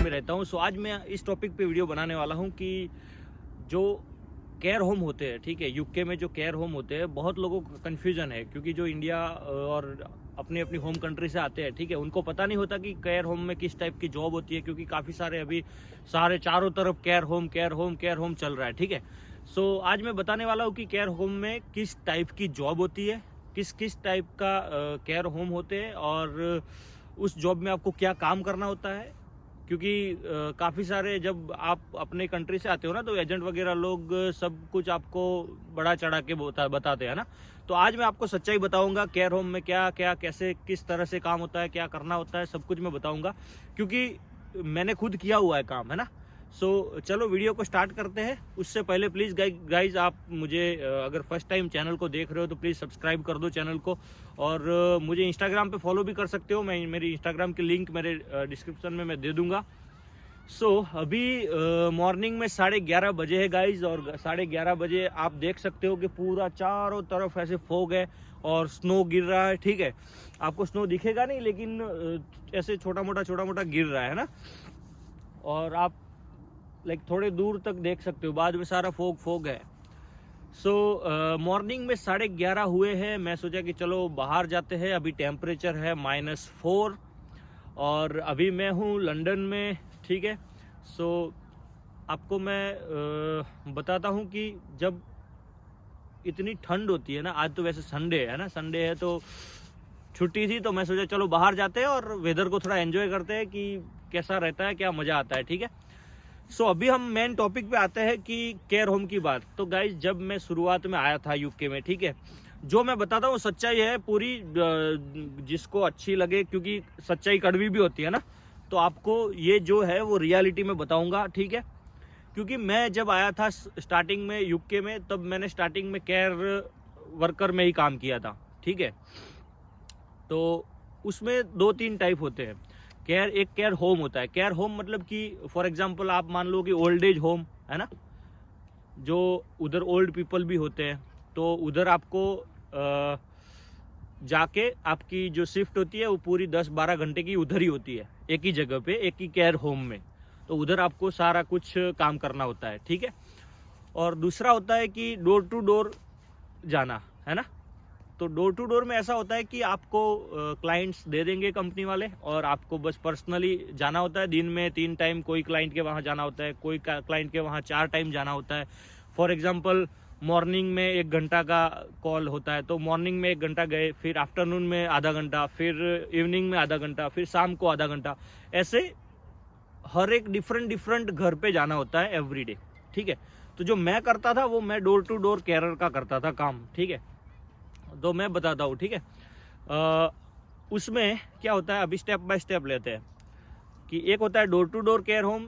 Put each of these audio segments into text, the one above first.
में रहता हूँ। सो आज मैं इस टॉपिक पे वीडियो बनाने वाला हूँ कि जो केयर होम होते हैं, ठीक है, यूके में जो केयर होम होते हैं, बहुत लोगों को कन्फ्यूजन है क्योंकि जो इंडिया और अपनी अपनी होम कंट्री से आते हैं, ठीक है, उनको पता नहीं होता कि केयर होम में किस टाइप की जॉब होती है, क्योंकि काफ़ी सारे अभी सारे चारों तरफ care home care home care home चल रहा है, ठीक है। सो आज मैं बताने वाला हूँ कि केयर होम में किस टाइप की जॉब होती है, किस किस टाइप का केयर होम होते हैं और उस जॉब में आपको क्या काम करना होता है। क्योंकि काफ़ी सारे जब आप अपने कंट्री से आते हो ना, तो एजेंट वगैरह लोग सब कुछ आपको बड़ा चढ़ा के बताते हैं ना। तो आज मैं आपको सच्चाई बताऊंगा केयर होम में क्या क्या कैसे किस तरह से काम होता है, क्या करना होता है, सब कुछ मैं बताऊंगा क्योंकि मैंने खुद किया हुआ है काम, है ना। सो चलो वीडियो को स्टार्ट करते हैं। उससे पहले प्लीज़ गाइज आप मुझे अगर फर्स्ट टाइम चैनल को देख रहे हो तो प्लीज़ सब्सक्राइब कर दो चैनल को, और मुझे इंस्टाग्राम पे फॉलो भी कर सकते हो। मैं मेरी इंस्टाग्राम की लिंक मेरे डिस्क्रिप्शन में मैं दे दूंगा। सो अभी मॉर्निंग में 11:30 बजे है गाइज, और 11:30 बजे आप देख सकते हो कि पूरा चारों तरफ ऐसे फॉग है और स्नो गिर रहा है, ठीक है। आपको स्नो दिखेगा नहीं, लेकिन ऐसे छोटा मोटा गिर रहा है ना, और आप थोड़े दूर तक देख सकते हो, बाद में सारा फोग है। सो मॉर्निंग में 11:30 हुए हैं। मैं सोचा कि चलो बाहर जाते हैं। अभी टेम्परेचर है -4 और अभी मैं हूँ लंदन में, ठीक है। सो आपको मैं बताता हूँ कि जब इतनी ठंड होती है ना, आज तो वैसे संडे है ना, संडे है तो छुट्टी थी, तो मैं सोचा चलो बाहर जाते हैं और वेदर को थोड़ा एंजॉय करते हैं कि कैसा रहता है, क्या मज़ा आता है, ठीक है। सो अभी हम मेन टॉपिक पे आते हैं कि केयर होम की बात। तो गाइज जब मैं शुरुआत में आया था यूके में, ठीक है, जो मैं बताता हूँ सच्चाई है पूरी, जिसको अच्छी लगे, क्योंकि सच्चाई कड़वी भी होती है ना, तो आपको ये जो है वो रियलिटी में बताऊंगा, ठीक है। क्योंकि मैं जब आया था स्टार्टिंग में यूके में, तब मैंने स्टार्टिंग में केयर वर्कर में ही काम किया था, ठीक है। तो उसमें 2-3 टाइप होते हैं। एक केयर होम होता है। केयर होम मतलब कि फॉर एग्जांपल आप मान लो कि ओल्ड एज होम है ना, जो उधर ओल्ड पीपल भी होते हैं, तो उधर आपको जाके आपकी जो शिफ्ट होती है वो पूरी 10-12 घंटे की उधर ही होती है, एक ही जगह पे, एक ही केयर होम में। तो उधर आपको सारा कुछ काम करना होता है, ठीक है। और दूसरा होता है कि डोर टू डोर जाना, है ना। तो डोर टू डोर में ऐसा होता है कि आपको क्लाइंट्स दे देंगे कंपनी वाले, और आपको बस पर्सनली जाना होता है। दिन में 3 टाइम कोई क्लाइंट के वहाँ जाना होता है, कोई क्लाइंट के वहाँ 4 टाइम जाना होता है। फॉर एग्जांपल मॉर्निंग में 1 घंटा का कॉल होता है, तो मॉर्निंग में 1 घंटा गए, फिर आफ्टरनून में आधा घंटा, फिर इवनिंग में आधा घंटा, फिर शाम को आधा घंटा, ऐसे हर एक डिफरेंट घर पे जाना होता है एवरीडे, ठीक है। तो जो मैं करता था वो मैं डोर टू डोर केयरर का करता था काम, ठीक है। तो मैं बताता हूँ, ठीक है। उसमें क्या होता है, अभी स्टेप बाय स्टेप लेते हैं कि एक होता है door to door care home,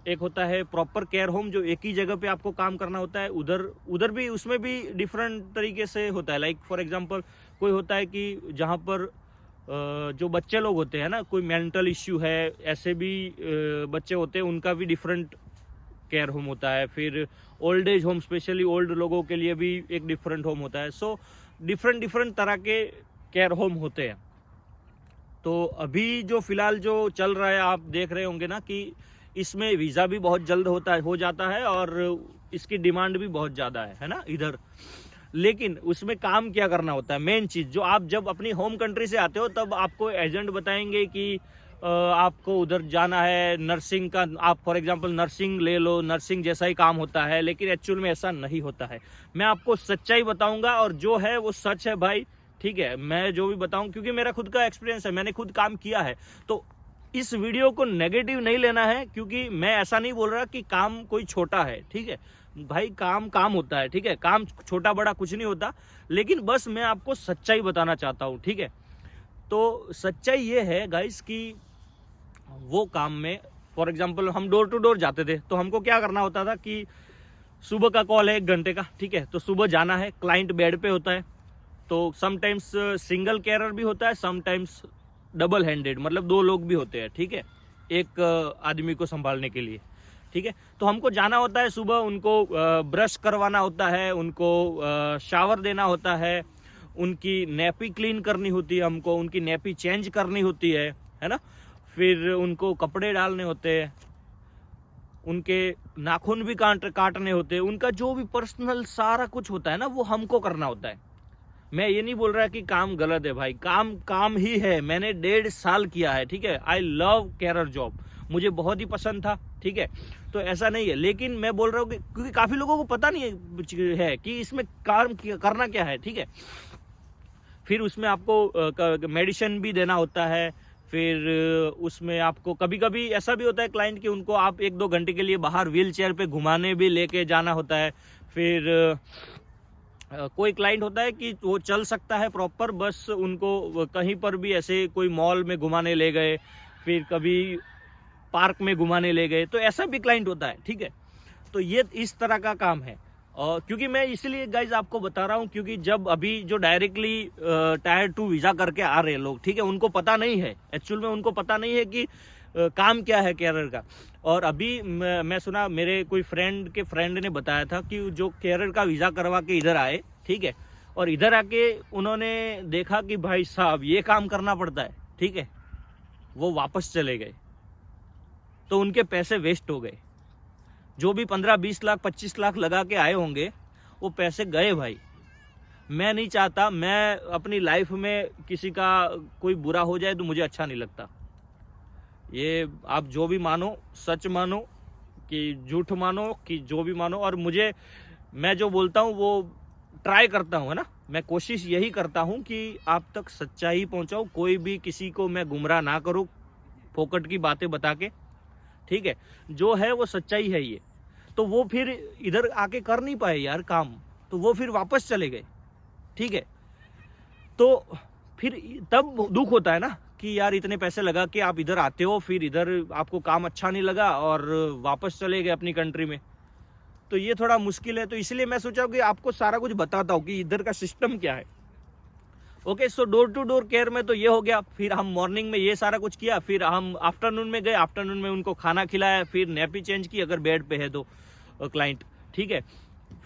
एक होता है प्रॉपर केयर होम जो एक ही जगह पे आपको काम करना होता है। उधर भी उसमें भी डिफरेंट तरीके से होता है। लाइक फॉर एग्जांपल कोई होता है कि जहाँ पर जो बच्चे लोग होते हैं ना, कोई मेंटल इश्यू है, ऐसे भी बच्चे होते हैं, उनका भी डिफरेंट केयर होम होता है। फिर old age home, specially old लोगों के लिए भी एक डिफरेंट होम होता है। सो डिफरेंट तरह के केयर होम होते हैं। तो अभी जो फिलहाल जो चल रहा है, आप देख रहे होंगे ना कि इसमें वीज़ा भी बहुत जल्द हो जाता है और इसकी डिमांड भी बहुत ज़्यादा है ना इधर। लेकिन उसमें काम क्या करना होता है, मेन चीज़ जो आप जब अपनी होम कंट्री से आते हो तब आपको एजेंट बताएंगे कि आपको उधर जाना है, नर्सिंग का, आप फॉर एग्जांपल नर्सिंग ले लो, नर्सिंग जैसा ही काम होता है, लेकिन एक्चुअल में ऐसा नहीं होता है। मैं आपको सच्चाई बताऊंगा और जो है वो सच है भाई, ठीक है। मैं जो भी बताऊं, क्योंकि मेरा खुद का एक्सपीरियंस है, मैंने खुद काम किया है। तो इस वीडियो को नेगेटिव नहीं लेना है, क्योंकि मैं ऐसा नहीं बोल रहा कि काम कोई छोटा है, ठीक है भाई, काम होता है, ठीक है। काम छोटा बड़ा कुछ नहीं होता, लेकिन बस मैं आपको सच्चाई बताना चाहता हूँ, ठीक है। तो सच्चाई ये है गाइस कि वो काम में फॉर एग्जांपल हम डोर टू डोर जाते थे, तो हमको क्या करना होता था कि सुबह का कॉल है 1 घंटे का, ठीक है, तो सुबह जाना है, क्लाइंट बेड पे होता है, तो समटाइम्स सिंगल कैरर भी होता है, समटाइम्स डबल हैंडेड, मतलब 2 लोग भी होते हैं, ठीक है, एक आदमी को संभालने के लिए, ठीक है। तो हमको जाना होता है सुबह, उनको ब्रश करवाना होता है, उनको शावर देना होता है, उनकी नैपी क्लीन करनी होती है, हमको उनकी नैपी चेंज करनी होती है ना। फिर उनको कपड़े डालने होते हैं, उनके नाखून भी काटने होते हैं, उनका जो भी पर्सनल सारा कुछ होता है ना वो हमको करना होता है। मैं ये नहीं बोल रहा कि काम गलत है भाई, काम काम ही है। मैंने 1.5 साल किया है, ठीक है। आई लव कैरर जॉब, मुझे बहुत ही पसंद था, ठीक है। तो ऐसा नहीं है, लेकिन मैं बोल रहा हूँ कि क्योंकि काफी लोगों को पता नहीं है कि इसमें काम करना क्या है, ठीक है। फिर उसमें आपको मेडिसिन भी देना होता है। फिर उसमें आपको कभी कभी ऐसा भी होता है क्लाइंट कि उनको आप 1-2 घंटे के लिए बाहर व्हील चेयर पे घुमाने भी लेके जाना होता है। फिर कोई क्लाइंट होता है कि वो चल सकता है प्रॉपर, बस उनको कहीं पर भी ऐसे कोई मॉल में घुमाने ले गए, फिर कभी पार्क में घुमाने ले गए, तो ऐसा भी क्लाइंट होता है, ठीक है। तो ये इस तरह का काम है। और क्योंकि मैं इसलिए गाइज आपको बता रहा हूँ क्योंकि जब अभी जो डायरेक्टली टायर 2 वीज़ा करके आ रहे हैं लोग, ठीक है, उनको पता नहीं है, एक्चुअल में उनको पता नहीं है कि काम क्या है कैरियर का। और अभी मैं सुना, मेरे कोई फ्रेंड ने बताया था कि जो कैरियर का वीज़ा करवा के इधर आए, ठीक है, और इधर आके उन्होंने देखा कि भाई साहब ये काम करना पड़ता है, ठीक है, वो वापस चले गए। तो उनके पैसे वेस्ट हो गए। जो भी 15-20 लाख 25 लाख लगा के आए होंगे वो पैसे गए भाई। मैं नहीं चाहता मैं अपनी लाइफ में किसी का कोई बुरा हो जाए, तो मुझे अच्छा नहीं लगता। ये आप जो भी मानो, सच मानो कि झूठ मानो कि जो भी मानो, और मैं जो बोलता हूँ वो ट्राई करता हूँ, है ना। मैं कोशिश यही करता हूँ कि आप तक सच्चाई पहुँचाऊँ, कोई भी किसी को मैं गुमराह ना करूँ फोकट की बातें बता के, ठीक है। जो है वो सच्चाई है ये। तो वो फिर इधर आके कर नहीं पाए यार काम, तो वो फिर वापस चले गए, ठीक है। तो फिर तब दुख होता है ना कि यार इतने पैसे लगा के आप इधर आते हो, फिर इधर आपको काम अच्छा नहीं लगा और वापस चले गए अपनी कंट्री में। तो ये थोड़ा मुश्किल है। तो इसलिए मैं सोचा कि आपको सारा कुछ बताता हूँ कि इधर का सिस्टम क्या है। Okay, so door to door care में तो ये हो गया। फिर हम मॉर्निंग में ये सारा कुछ किया, फिर हम आफ्टरनून में गए, आफ्टरनून में उनको खाना खिलाया, फिर नैपी चेंज की अगर बेड पे है तो क्लाइंट, ठीक है।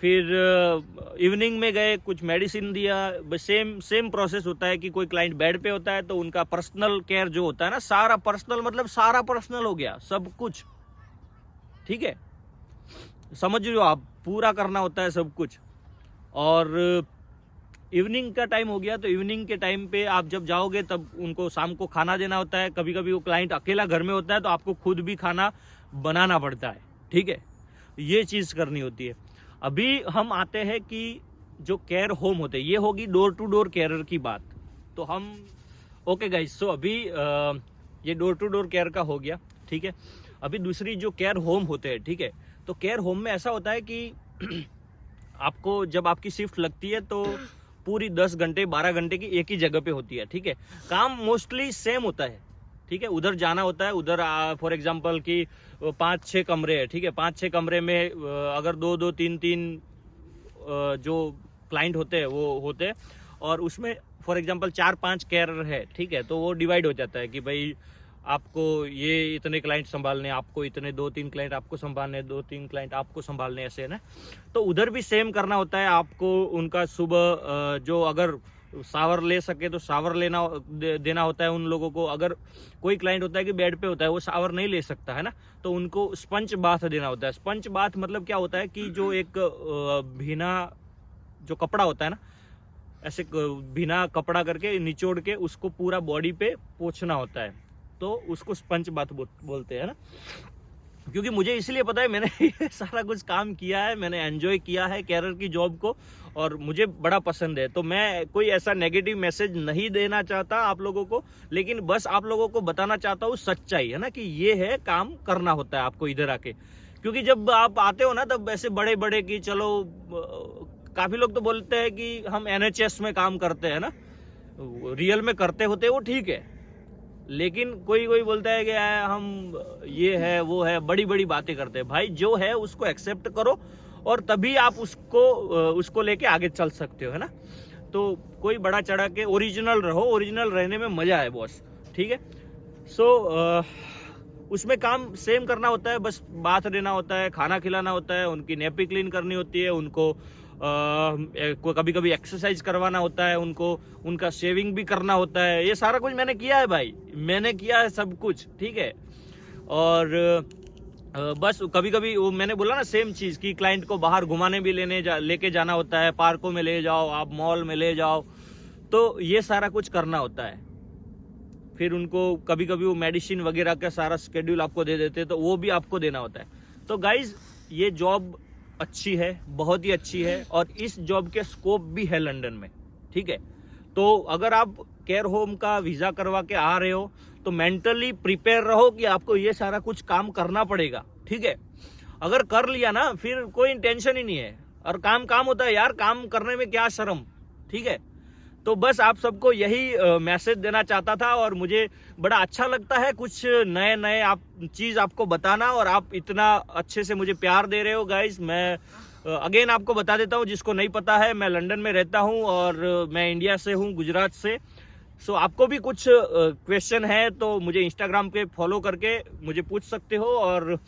फिर इवनिंग में गए, कुछ मेडिसिन दिया। सेम प्रोसेस होता है कि कोई क्लाइंट बेड पे होता है तो उनका पर्सनल केयर जो होता है ना, सारा पर्सनल मतलब सारा पर्सनल हो गया, सब कुछ, ठीक है। समझ रहे हो आप, पूरा करना होता है सब कुछ। और इवनिंग का टाइम हो गया, तो इवनिंग के टाइम पे आप जब जाओगे तब उनको शाम को खाना देना होता है। कभी कभी वो क्लाइंट अकेला घर में होता है तो आपको खुद भी खाना बनाना पड़ता है, ठीक है। ये चीज़ करनी होती है। अभी हम आते हैं कि जो केयर होम होते हैं, ये होगी डोर टू डोर केयरर की बात। तो हम ओके गाइस, सो अभी ये डोर टू डोर केयर का हो गया, ठीक है। अभी दूसरी जो केयर होम होते हैं, ठीक है, तो केयर होम में ऐसा होता है कि आपको जब आपकी शिफ्ट लगती है तो पूरी 10 घंटे 12 घंटे की एक ही जगह पे होती है, ठीक है। काम मोस्टली सेम होता है, ठीक है। उधर जाना होता है, उधर फॉर एग्जांपल कि 5-6 कमरे हैं, ठीक है। 5-6 कमरे में अगर 2-2 3-3 जो क्लाइंट होते हैं वो होते हैं, और उसमें फॉर एग्जांपल 4-5 केयरर है, ठीक है। तो वो डिवाइड हो जाता है कि भाई आपको ये इतने क्लाइंट संभालने, आपको इतने 2-3 क्लाइंट आपको संभालने, 2-3 क्लाइंट आपको संभालने, ऐसे है ना। तो उधर भी सेम करना होता है आपको। उनका सुबह जो अगर शावर ले सके तो शावर देना होता है उन लोगों को। अगर कोई क्लाइंट होता है कि बेड पे होता है, वो शावर नहीं ले सकता है ना, तो उनको स्पंज बाथ देना होता है। स्पंज बाथ मतलब क्या होता है कि जो एक भीना जो कपड़ा होता है ना, ऐसे भीना कपड़ा करके निचोड़ के उसको पूरा बॉडी पे पोंछना होता है, तो उसको स्पंज बाथ बोलते हैं ना। क्योंकि मुझे इसलिए पता है, मैंने ये सारा कुछ काम किया है, मैंने एंजॉय किया है कैरियर की जॉब को, और मुझे बड़ा पसंद है। तो मैं कोई ऐसा नेगेटिव मैसेज नहीं देना चाहता आप लोगों को, लेकिन बस आप लोगों को बताना चाहता हूँ सच्चाई, है ना, कि ये है, काम करना होता है आपको इधर आके। क्योंकि जब आप आते हो ना तब ऐसे बड़े बड़े कि चलो, काफी लोग तो बोलते हैं कि हम NHS में काम करते हैं ना, रियल में करते होते वो ठीक है, लेकिन कोई बोलता है कि हम ये है वो है, बड़ी बड़ी बातें करते हैं। भाई जो है उसको एक्सेप्ट करो, और तभी आप उसको लेके आगे चल सकते हो, है ना। तो कोई बड़ा चढ़ा के ओरिजिनल रहो, ओरिजिनल रहने में मजा है बॉस, ठीक है। सो उसमें काम सेम करना होता है, बस बाथ देना होता है, खाना खिलाना होता है, उनकी नेपी क्लीन करनी होती है, उनको कभी कभी एक्सरसाइज करवाना होता है उनको, उनका शेविंग भी करना होता है। ये सारा कुछ मैंने किया है भाई, मैंने किया है सब कुछ, ठीक है। और बस कभी कभी वो मैंने बोला ना सेम चीज़ कि क्लाइंट को बाहर घुमाने भी लेके जाना होता है, पार्कों में ले जाओ, आप मॉल में ले जाओ, तो ये सारा कुछ करना होता है। फिर उनको कभी कभी वो मेडिसिन वगैरह का सारा शेड्यूल आपको दे देते हैं, तो वो भी आपको देना होता है। तो गाइज ये जॉब अच्छी है, बहुत ही अच्छी है, और इस जॉब के स्कोप भी है लंदन में, ठीक है। तो अगर आप केयर होम का वीज़ा करवा के आ रहे हो तो मेंटली प्रिपेयर रहो कि आपको ये सारा कुछ काम करना पड़ेगा, ठीक है। अगर कर लिया ना फिर कोई टेंशन ही नहीं है, और काम काम होता है यार, काम करने में क्या शर्म, ठीक है। तो बस आप सबको यही मैसेज देना चाहता था, और मुझे बड़ा अच्छा लगता है कुछ नए नए चीज़ आपको बताना, और आप इतना अच्छे से मुझे प्यार दे रहे हो गाइस। मैं अगेन आपको बता देता हूँ, जिसको नहीं पता है, मैं लंदन में रहता हूँ और मैं इंडिया से हूँ, गुजरात से। सो आपको भी कुछ क्वेश्चन है तो मुझे इंस्टाग्राम पे फॉलो करके मुझे पूछ सकते हो, और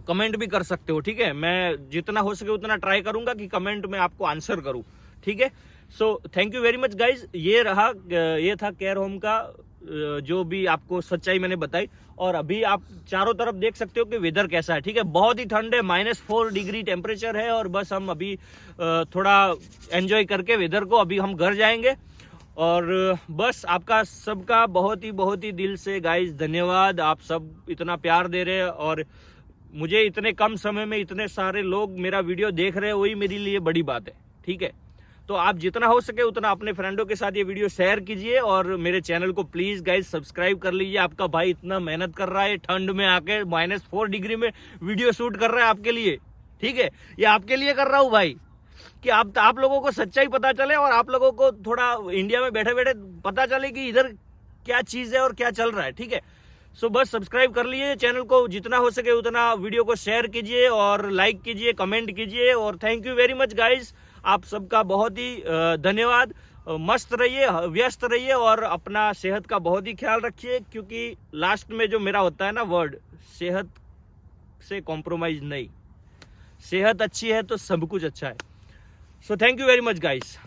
कमेंट भी कर सकते हो, ठीक है। मैं जितना हो सके उतना ट्राई करूंगा कि कमेंट में आपको आंसर करूं, ठीक है। So thank you very much guys. ये था केयर होम का जो भी आपको सच्चाई मैंने बताई। और अभी आप चारों तरफ देख सकते हो कि वेदर कैसा है, ठीक है। बहुत ही ठंड है, -4 डिग्री टेम्परेचर है, और बस हम अभी थोड़ा एंजॉय करके वेदर को अभी हम घर जाएंगे। और बस आपका सबका बहुत ही दिल से गाइज धन्यवाद। आप सब इतना प्यार दे रहे हैं, और मुझे इतने कम समय में इतने सारे लोग मेरा वीडियो देख रहे हैं, वही मेरे लिए बड़ी बात है, ठीक है। तो आप जितना हो सके उतना अपने फ्रेंडों के साथ ये वीडियो शेयर कीजिए, और मेरे चैनल को प्लीज गाइज सब्सक्राइब कर लीजिए। आपका भाई इतना मेहनत कर रहा है, ठंड में आके -4 डिग्री में वीडियो शूट कर रहा है आपके लिए, ठीक है। ये आपके लिए कर रहा हूँ भाई, कि आप लोगों को सच्चाई पता चले, और आप लोगों को थोड़ा इंडिया में बैठे बैठे पता चले कि इधर क्या चीज है और क्या चल रहा है, ठीक है। सो बस सब्सक्राइब कर लीजिए चैनल को, जितना हो सके उतना वीडियो को शेयर कीजिए, और लाइक कीजिए, कमेंट कीजिए, और thank you very much guys. आप सबका बहुत ही धन्यवाद। मस्त रहिए, व्यस्त रहिए, और अपना सेहत का बहुत ही ख्याल रखिए, क्योंकि लास्ट में जो मेरा होता है ना वर्ड, सेहत से कॉम्प्रोमाइज नहीं। सेहत अच्छी है तो सब कुछ अच्छा है। So thank you very much guys.